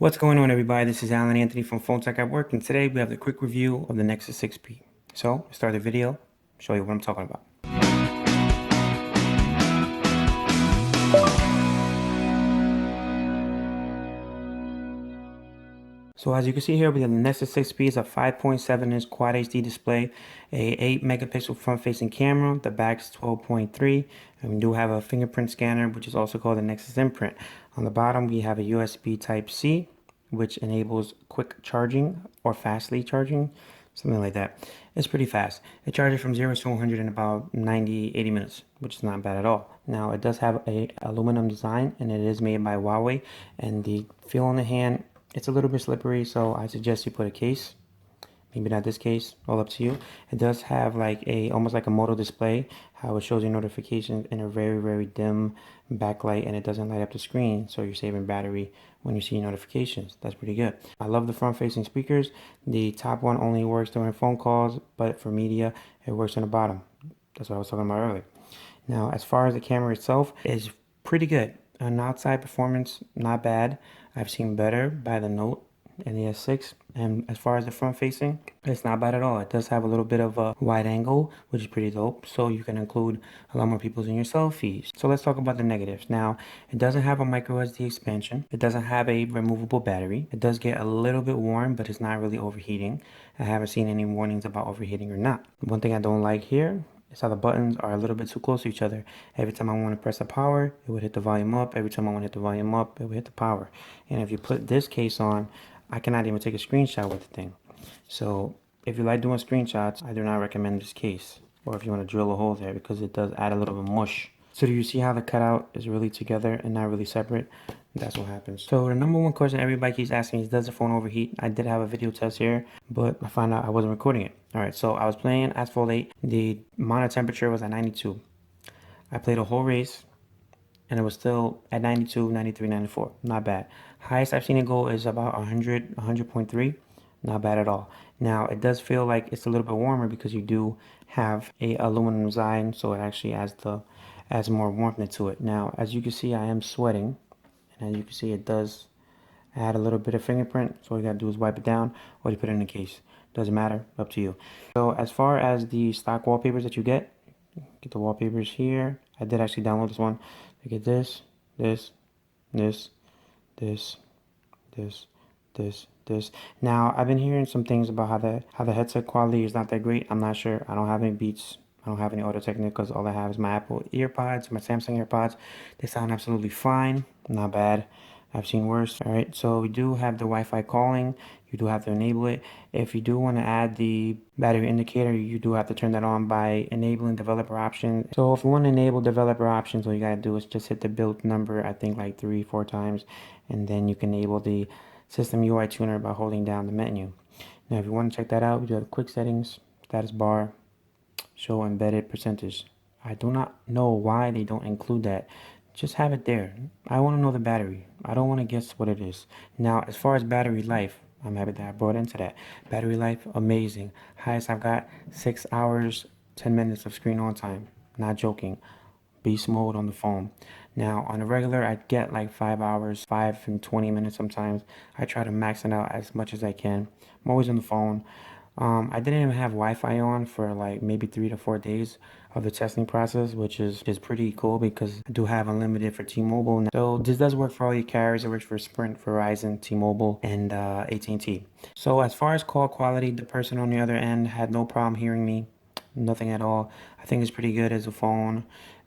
What's going on, everybody? This is Alan Anthony from Phone Tech at Work, and today we have the quick review of the Nexus 6P. So, let's start the video, show you what I'm talking about. So as you can see here, we have the Nexus 6P is a 5.7-inch Quad HD display, a 8 megapixel front-facing camera. The back is 12.3, and we do have a fingerprint scanner, which is also called the Nexus Imprint. On the bottom, we have a USB Type-C, which enables quick charging or fastly charging, something like that. It's pretty fast. It charges from 0 to 100 in about 90-80 minutes, which is not bad at all. Now, it does have a aluminum design, and it is made by Huawei, and the feel in the hand, it's a little bit slippery, so I suggest you put a case. Maybe not this case, all up to you. It does have like almost like a moto display, how it shows you notifications in a very dim backlight, and it doesn't light up the screen, so you're saving battery when you see notifications. That's pretty good. I love the front facing speakers. The top one only works during phone calls, but for media, it works on the bottom. That's what I was talking about earlier. Now, as far as the camera itself, is pretty good. On outside performance, not bad. I've seen better by the Note and the S6. And as far as the front facing, it's not bad at all. It does have a little bit of a wide angle, which is pretty dope. So you can include a lot more people in your selfies. So let's talk about the negatives. Now, it doesn't have a micro SD expansion. It doesn't have a removable battery. It does get a little bit warm, but it's not really overheating. I haven't seen any warnings about overheating or not. One thing I don't like here is how the buttons are a little bit too close to each other. Every time I want to press the power, it would hit the volume up. Every time I want to hit the volume up, it would hit the power. And if you put this case on, I cannot even take a screenshot with the thing. So if you like doing screenshots, I do not recommend this case. Or if you want to drill a hole there, because it does add a little bit of mush. So do you see how the cutout is really together and not really separate? That's what happens. So the number one question everybody keeps asking is, does the phone overheat? I did have a video test here, but I found out I wasn't recording it. All right, so I was playing Asphalt 8. The monitor temperature was at 92. I played a whole race, and it was still at 92, 93, 94. Not bad. Highest I've seen it go is about 100, 100.3. Not bad at all. Now, it does feel like it's a little bit warmer because you do have a aluminum design, so it actually adds more warmth to it. Now, as you can see, I am sweating. And as you can see, it does add a little bit of fingerprint. So all you gotta do is wipe it down, or you put it in the case. Doesn't matter, up to you. So as far as the stock wallpapers that you get the wallpapers here. I did actually download this one. You get this, this, this, this, this. Now, I've been hearing some things about how the headset quality is not that great. I'm not sure. I don't have any Beats. I don't have any Audio Technica because all I have is my Apple EarPods, my Samsung AirPods. They sound absolutely fine. Not bad. I've seen worse. All right, so we do have the Wi-Fi calling. You do have to enable it. If you do want to add the battery indicator, you do have to turn that on by enabling developer options. So if you want to enable developer options, all you gotta do is just hit the build number, I think like 3-4 times, and then you can enable the system UI tuner by holding down the menu. Now, if you want to check that out, we do have quick settings, status bar, show embedded percentage. I do not know why they don't include that. Just have it there. I want to know the battery. I don't want to guess what it is. Now, as far as battery life, I'm happy that I brought into that. Battery life, amazing. Highest I've got, 6 hours, 10 minutes of screen on time. Not joking. Beast mode on the phone. Now, on a regular, I get like 5 hours, 5 and 20 minutes sometimes. I try to max it out as much as I can. I'm always on the phone. I didn't even have Wi-Fi on for like maybe 3 to 4 days of the testing process, which is pretty cool because I do have unlimited for T-Mobile now. So this does work for all your carriers. It works for Sprint, Verizon, T-Mobile, and AT&T. So as far as call quality, the person on the other end had no problem hearing me. Nothing at all. I think it's pretty good as a phone.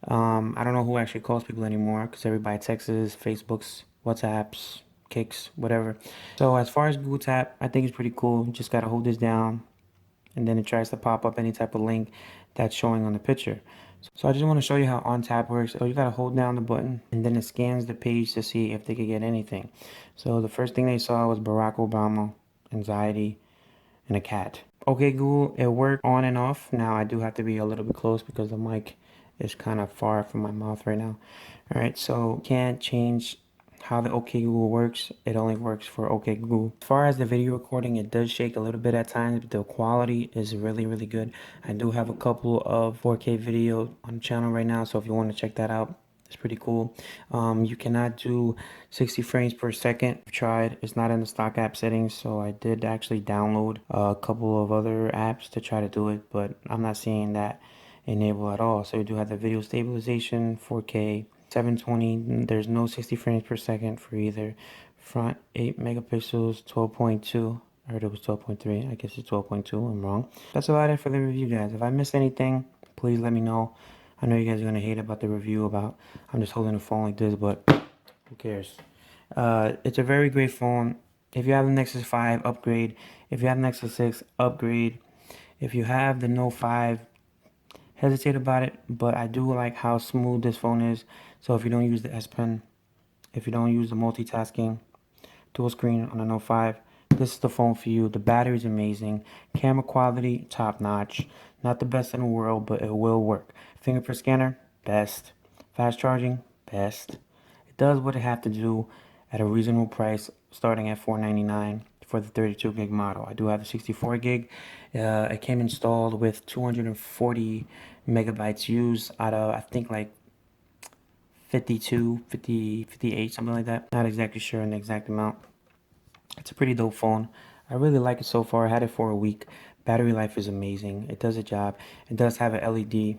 I don't know who actually calls people anymore because everybody texts, Facebooks, WhatsApps, Kicks, whatever. So as far as Google Tap, I think it's pretty cool. You just gotta hold this down, and then it tries to pop up any type of link that's showing on the picture. So I just want to show you how on tap works. So you gotta hold down the button, and then it scans the page to see if they could get anything. So the first thing they saw was Barack Obama, anxiety, and a cat. Okay, Google, it worked on and off. Now I do have to be a little bit close because the mic is kind of far from my mouth right now. All right, so can't change how the OK Google works. It only works for OK Google. As far as the video recording, it does shake a little bit at times, but the quality is really good. I do have a couple of 4K video on the channel right now, so if you want to check that out, It's pretty cool. You cannot do 60 frames per second. I've tried. It's not in the stock app settings, so I did actually download a couple of other apps to try to do it, but I'm not seeing that enable at all. So we do have the video stabilization, 4K, 720. There's no 60 frames per second for either. Front 8 megapixels, 12.2. I heard it was 12.3. I guess it's 12.2. I'm wrong. That's about it for the review, guys. If I missed anything, please let me know. I know you guys are gonna hate about the review about I'm just holding a phone like this, but who cares? It's a very great phone. If you have the Nexus 5, upgrade. If you have Nexus 6, upgrade. If you have the Note 5, hesitate about it, but I do like how smooth this phone is. So if you don't use the S Pen, if you don't use the multitasking, dual screen on the Note 5, this is the phone for you. The battery is amazing. Camera quality, top notch. Not the best in the world, but it will work. Fingerprint scanner, best. Fast charging, best. It does what it have to do at a reasonable price, starting at $499 for the 32 gig model. I do have the 64 gig. It came installed with 240 megabytes used out of, I think, like 52, 50, 58, something like that. Not exactly sure on the exact amount. It's a pretty dope phone. I really like it so far. I had it for a week. Battery life is amazing. It does a job. It does have an LED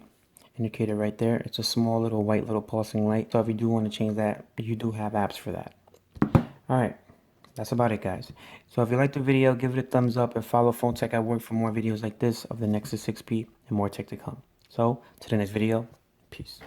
indicator right there. It's a small little white little pulsing light. So if you do want to change that, you do have apps for that. Alright, that's about it, guys. So if you liked the video, give it a thumbs up and follow Phone Tech at Work for more videos like this of the Nexus 6P and more tech to come. So, to the next video, peace.